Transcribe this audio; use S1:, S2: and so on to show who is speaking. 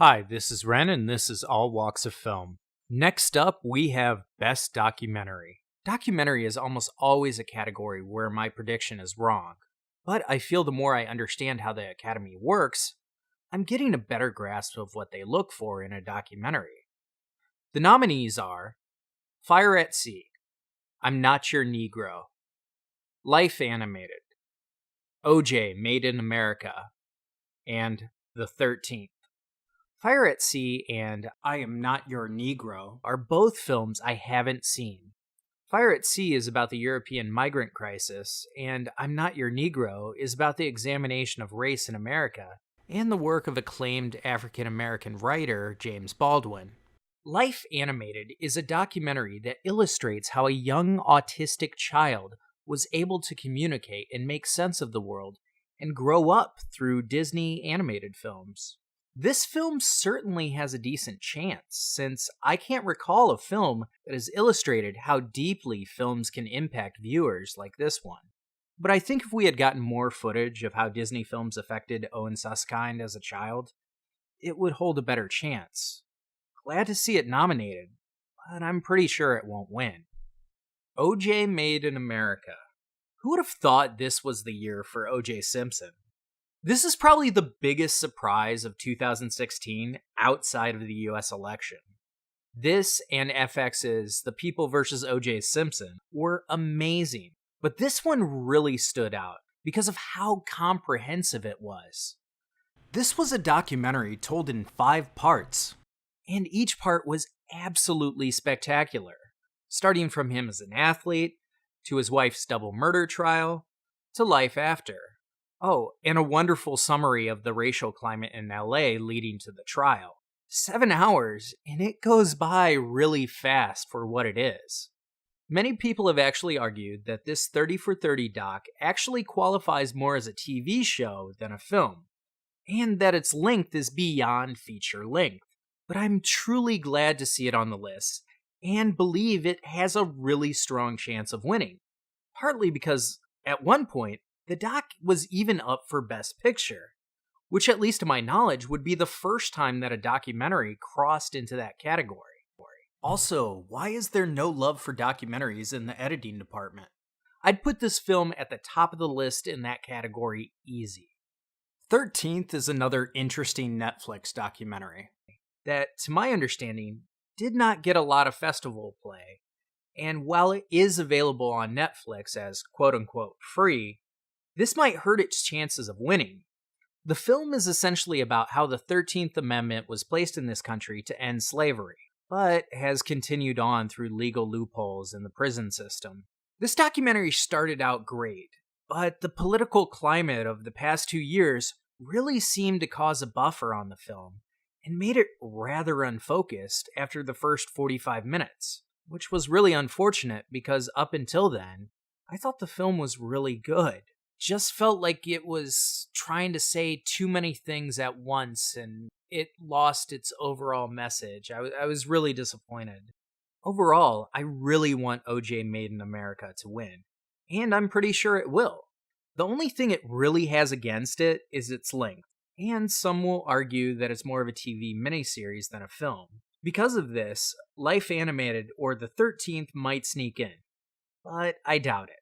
S1: Hi, this is Ren, and this is All Walks of Film. Next up, we have Best Documentary. Documentary is almost always a category where my prediction is wrong, but I feel the more I understand how the Academy works, I'm getting a better grasp of what they look for in a documentary. The nominees are Fire at Sea, I'm Not Your Negro, Life Animated, OJ Made in America, and The 13th. Fire at Sea and I Am Not Your Negro are both films I haven't seen. Fire at Sea is about the European migrant crisis, and I'm Not Your Negro is about the examination of race in America and the work of acclaimed African American writer James Baldwin. Life Animated is a documentary that illustrates how a young autistic child was able to communicate and make sense of the world and grow up through Disney animated films. This film certainly has a decent chance, since I can't recall a film that has illustrated how deeply films can impact viewers like this one. But I think if we had gotten more footage of how Disney films affected Owen Suskind as a child, it would hold a better chance. Glad to see it nominated, but I'm pretty sure it won't win. OJ Made in America. Who would have thought this was the year for OJ Simpson? This is probably the biggest surprise of 2016 outside of the US election. This and FX's The People vs. O.J. Simpson were amazing, but this one really stood out because of how comprehensive it was. This was a documentary told in 5 parts, and each part was absolutely spectacular, starting from him as an athlete, to his wife's double murder trial, to life after. Oh, and a wonderful summary of the racial climate in LA leading to the trial. 7 hours, and it goes by really fast for what it is. Many people have actually argued that this 30 for 30 doc actually qualifies more as a TV show than a film, and that its length is beyond feature length. But I'm truly glad to see it on the list, and believe it has a really strong chance of winning. Partly because, at one point, the doc was even up for Best Picture, which at least to my knowledge would be the first time that a documentary crossed into that category. Also, why is there no love for documentaries in the editing department? I'd put this film at the top of the list in that category easy. 13th is another interesting Netflix documentary that, to my understanding, did not get a lot of festival play, and while it is available on Netflix as quote-unquote free, this might hurt its chances of winning. The film is essentially about how the 13th Amendment was placed in this country to end slavery, but has continued on through legal loopholes in the prison system. This documentary started out great, but the political climate of the past 2 years really seemed to cause a buffer on the film, and made it rather unfocused after the first 45 minutes, which was really unfortunate because up until then, I thought the film was really good. Just felt like it was trying to say too many things at once, and it lost its overall message. I was really disappointed. Overall, I really want OJ Made in America to win, and I'm pretty sure it will. The only thing it really has against it is its length, and some will argue that it's more of a TV miniseries than a film. Because of this, Life Animated or The 13th might sneak in, but I doubt it.